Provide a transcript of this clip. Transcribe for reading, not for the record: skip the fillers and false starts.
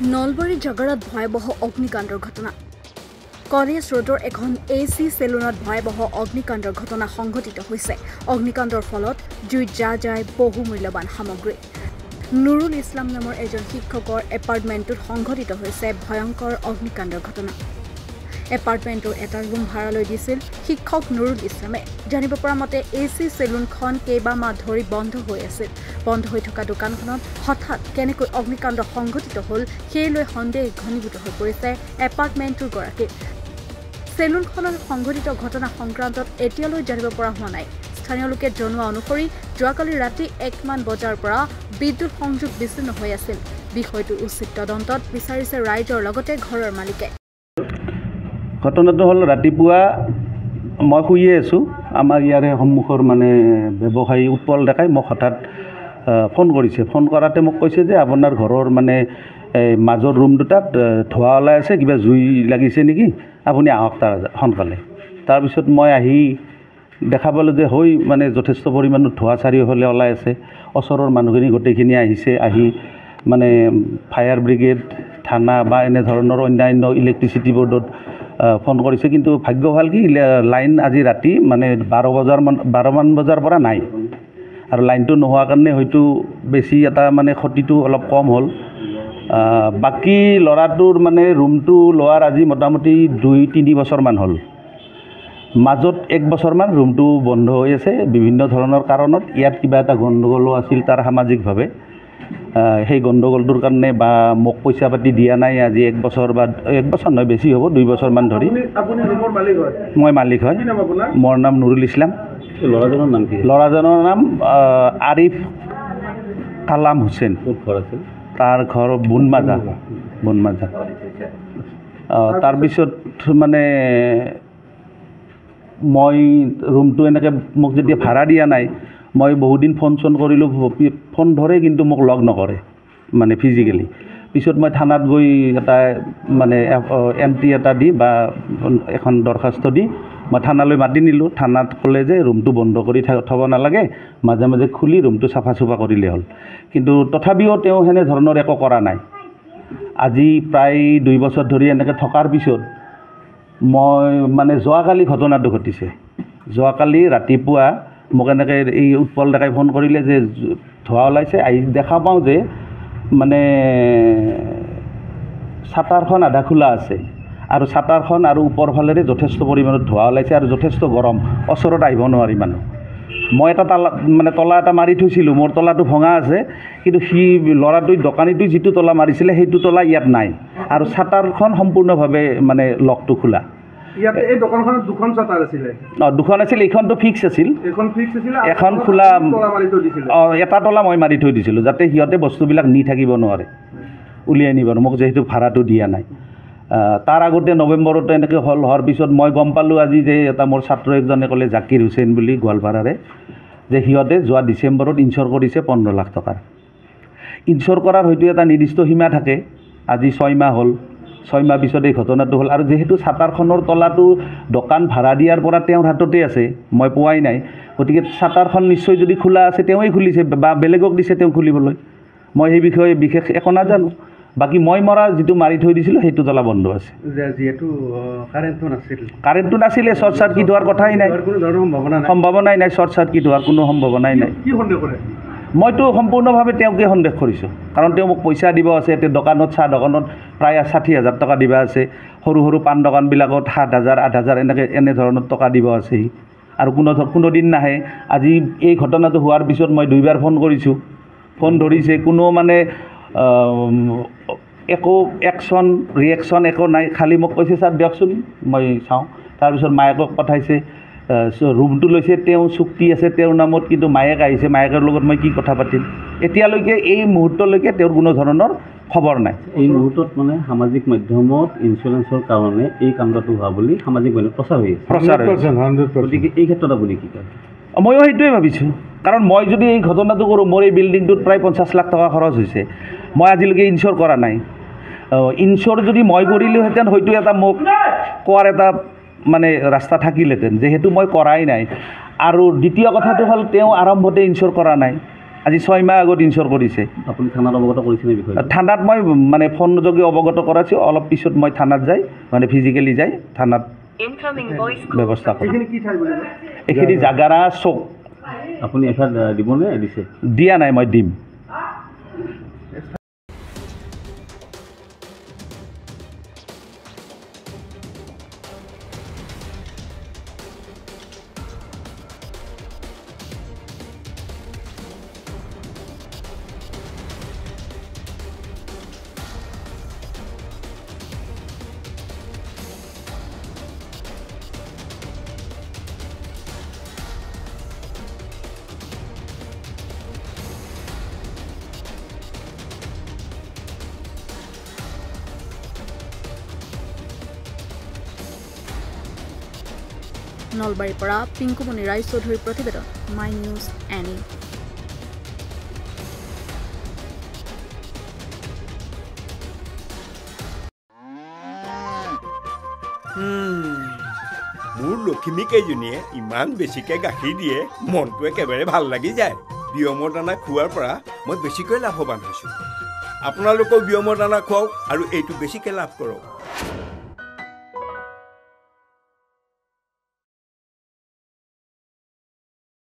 নলবাৰী জাগাৰত ভয়াবহ অগ্নিকাণ্ডৰ ঘটনা কলেজ ৰোডৰ এখন AC চেলুনত ভয়াবহ অগ্নিকাণ্ডৰ ঘটনা সংঘটিত হৈছে। অগ্নিকাণ্ডৰ ফলত জুইত যায় বহু মূল্যৱান সামগ্ৰী। নুৰুল ইছলাম নামৰ এজন শিক্ষকৰ এপাৰ্টমেণ্টত সংঘটিত হৈছে ভয়ংকৰ অগ্নিকাণ্ডৰ ঘটনা। এপাৰ্টমেণ্টৰ এটা ৰুম ভাড়ালৈ দিছিল শিক্ষক নুৰুল ইছলামে। জানিব পৰা মতে AC চেলুনখন কেইবামাহ ধৰি বন্ধ হৈ আছিল। বন্ধ হৈ থকা দোকানখনত হঠাৎ কেনেকৈ অগ্নিকাণ্ড সংঘটিত হ'ল সেই লৈ সন্দেহ ঘনীভূত হৈ পৰিছে এপাৰ্টমেণ্টটোৰ গৰাকী। চেলুনখনৰ সংঘটিত ঘটনা সংক্ৰান্তত এতিয়ালৈ জানিব পৰা হোৱা নাই। স্থানীয় লোকে জনোৱা অনুসৰি যোৱাকালি ৰাতি 1 মান বজাৰ পৰা বিদ্যুৎ সংযোগ বিচ্ছিন্ন হৈ আছিল। বিষয়টো উচিত তদন্তত বিচাৰিছে ৰাইজৰ লগতে ঘৰৰ মালিকে। ঘটনাটো হ'ল ৰাতিপুৱা মই শুয়ে আছোঁ। আমাৰ ইয়াৰে সন্মুখৰ ব্যৱসায়ী উৎপল ডেকাই মোক হঠাৎ ফোন কৰিছে। ফোন কৰাতে মোক কৈছে যে আপোনাৰ ঘৰৰ মাজৰ ৰুম দুটাত ধোঁৱা ওলাই আছে, কিবা জুই লাগিছে নেকি, আপুনি আহক তাৰ সোনকালে। তাৰপিছত মই আহি দেখা পালোঁ যে যথেষ্ট পৰিমাণৰ ধোঁৱা চাৰিওফালে ওলাই আছে। ওচৰৰ মানুহখিনি গোটেইখিনি আহিছে। আহি ফায়াৰ ব্ৰিগেড, থানা বা এনেধৰণৰ অন্যান্য ইলেক্ট্ৰিচিটি বৰ্ডত ফোন কৰিছে। কিন্তু ভাগ্য ভাল কি লাইন আজি ৰাতি 12 মান বজাৰ পৰা নাই, আৰু লাইনটো নোহোৱাৰ কাৰণে হয়তো বেছি এটা ক্ষতিটো অলপ কম হ'ল। বাকী ল'ৰাটোৰ ৰুমটো লোৱাৰ আজি মোটামুটি 2-3 বছৰমান হ'ল। মাজত 1 বছৰমান ৰুমটো বন্ধ হৈ আছে বিভিন্ন ধৰণৰ কাৰণত। ইয়াত কিবা এটা গণ্ডগোলো আছিল তাৰ সামাজিকভাৱে। সেই গণ্ডগোলটোৰ কাৰণে বা মোক পইচা পাতি দিয়া নাই আজি 1 বছৰ বা 1 বছৰ নহয়, বেছি হ'ব 2 বছৰমান ধৰি। মই মালিক হয়। মোৰ নাম নুৰুল ইছলাম। ল'ৰাজনৰ নাম কি? ল'ৰাজনৰ নাম আৰিফ কালাম হুছেইন। ঘৰ আছিল তাৰ ঘৰ বুনমাজা। তাৰপিছত মই ৰুমটো এনেকৈ মোক যেতিয়া ভাড়া দিয়া নাই, মই বহুদিন ফোন কৰিলোঁ, ফোন ধৰে কিন্তু মোক লগ নকৰে ফিজিকেলি। পিছত মই থানাত গৈ এটা এণ্ট্ৰি এটা দি বা এখন দৰখাস্ত দি মই থানালৈ মাতি নিলোঁ। থানাত ক'লে যে ৰুমটো বন্ধ কৰি থ'ব নালাগে, মাজে মাজে খুলি ৰুমটো চাফা চুফা কৰিলে হ'ল। কিন্তু তথাপিও তেওঁ সেনেধৰণৰ একো কৰা নাই। আজি প্ৰায় 2 বছৰ ধৰি এনেকৈ থকাৰ পিছত মই যোৱাকালি ঘটনাটো ঘটিছে। যোৱাকালি ৰাতিপুৱা মোক এনেকৈ এই উৎপল ডেকাই ফোন কৰিলে যে ধোঁৱা ওলাইছে। আহি দেখা পাওঁ যে চাটাৰখন আধা খোলা আছে, আৰু চাটাৰখন আৰু ওপৰ ফালেৰে যথেষ্ট পৰিমাণত ধোঁৱা ওলাইছে আৰু যথেষ্ট গৰম। ওচৰত আহিব নোৱাৰি মানুহ। মই এটা তলা এটা মাৰি থৈছিলোঁ, মোৰ তলাটো ভঙা আছে, কিন্তু ল'ৰাটোৱে দোকানীটোৱে যিটো তলা মাৰিছিলে সেইটো তলা ইয়াত নাই, আৰু চাটাৰখন সম্পূৰ্ণভাৱে লকটো খোলা। ইয়াতে এই দোকানখনত 2খন চাটাৰ আছিলে। 2খন আছিল, এইখনটো ফিক্স আছিল। এখন খোলা এটা তলা মই মাৰি থৈ দিছিলোঁ, যাতে সিহঁতে বস্তুবিলাক নি থাকিব নোৱাৰে, উলিয়াই নিব। মোক যিহেতু ভাড়াটো দিয়া নাই। তাৰ আগতে নৱেম্বৰতে এনেকৈ হোৱাৰ পিছত মই গম পালোঁ আজি যে এটা মোৰ ছাত্ৰ এজনে ক'লে, জাকিৰ হুছেইন বুলি গোৱালপাৰাৰে, যে সিহঁতে যোৱা ডিচেম্বৰত ইনশ্বৰ কৰিছে 15 লাখ টকাৰ। ইনশ্বৰ কৰাৰ হয়তো এটা নিৰ্দিষ্ট সীমা থাকে। আজি 6 মাহ হ'ল। 6 মাহ পিছত এই ঘটনাটো হ'ল। আৰু যিহেতু চাটাৰখনৰ তলাটো দোকান ভাড়া দিয়াৰ পৰা তেওঁৰ হাততে আছে, মই পোৱাই নাই। গতিকে চাটাৰখন নিশ্চয় যদি খোলা আছে তেওঁই খুলিছে বা বেলেগক দিছে তেওঁ খুলিবলৈ। মই সেই বিষয়ে বিশেষ একো নাজানো। বাকী মই যিটো মাৰি থৈ দিছিলোঁ সেইটো তলা বন্ধ আছে। যিহেতু কাৰেণ্টটো নাছিলে, শ্বৰ্ট চাৰ্কিট হোৱাৰ কথাই নাই, সম্ভাৱনাই নাই। শ্বৰ্ট চাৰ্কিট হোৱাৰ কোনো সম্ভাৱনাই নাই। মইতো সম্পূৰ্ণভাৱে তেওঁকে সন্দেহ কৰিছোঁ, কাৰণ তেওঁ মোক পইচা দিব আছে। এতিয়া চাহ দোকানত প্ৰায় 60,000 টকা দিবা আছে। সৰু সৰু পাণ দোকানবিলাকত 7,000, 8,000 এনেধৰণৰ টকা দিব আছে। আৰু কোনো দিন নাহে। আজি এই ঘটনাটো হোৱাৰ পিছত মই 2বাৰ ফোন কৰিছোঁ, ফোন ধৰিছে, কোনো একো একশ্যন ৰিয়েকশ্যন একো নাই। খালি মোক কৈছে ছাৰ দিয়কচোন মই চাওঁ। তাৰপিছত মায়েকক পঠাইছে। ৰুমটো লৈছে তেওঁ, চুক্তি আছে তেওঁৰ নামত, কিন্তু মায়েক আহিছে, মায়েকৰ লগত মই কি কথা পাতিম। এতিয়ালৈকে এই মুহূৰ্তলৈকে তেওঁৰ কোনো ধৰণৰ খবৰ নাই। এই মুহূৰ্তত সামাজিক মাধ্যমত ইঞ্চুৰেঞ্চৰ কাৰণে এই কাণ্ডটো হোৱা বুলি সামাজিক মাধ্যমত প্ৰচাৰ হৈ আছে। গতিকে এই ক্ষেত্ৰত আপুনি কি কয়? ময়ো সেইটোৱে ভাবিছোঁ, কাৰণ মই যদি এই ঘটনাটো কৰোঁ, মোৰ এই বিল্ডিংটোত প্ৰায় 50 লাখ টকা খৰচ হৈছে। মই আজিলৈকে ইনশ্বৰ কৰা নাই। ইনশ্বৰ যদি মই কৰিলোহেঁতেন হয়তো এটা মোক কোৱাৰ এটা ৰাস্তা থাকিলহেঁতেন, যিহেতু মই কৰাই নাই। আৰু দ্বিতীয় কথাটো হ'ল তেওঁ আৰম্ভতে ইনশ্বৰ কৰা নাই। আজি 6 মাহ আগত ইনচৰ কৰিছে। আপুনি থানাত অৱগত কৰিছেনে বিষয়ে? থানাত মই মানে ফোন যোগে অৱগত কৰাইছোঁ, অলপ পিছত মই থানাত যাই মানে ফিজিকেলি যাই থানাত ব্যৱস্থা কৰিম। এইখিনি কি ঠাই বুলি কয়? এইখিনি জাগাৰা চৌক। আপুনি এফআইআৰ দিবনে দিছে? দিয়া নাই, মই দিম। নলবাৰীৰ পৰা পিংকুমণি ৰায়চৌধুৰীৰ প্ৰতিবেদন, মাই নিউজ এনি। মোৰ লখিমী কেইজনীয়ে ইমান বেছিকৈ গাখীৰ দিয়ে, মনটো একেবাৰে ভাল লাগি যায়। বিয়মৰ দানা খোৱাৰ পৰা মই বেছিকৈ লাভৱান হৈছোঁ। আপোনালোকেও বিয়মৰ দানা খুৱাওক আৰু এইটো বেছিকৈ লাভ কৰক।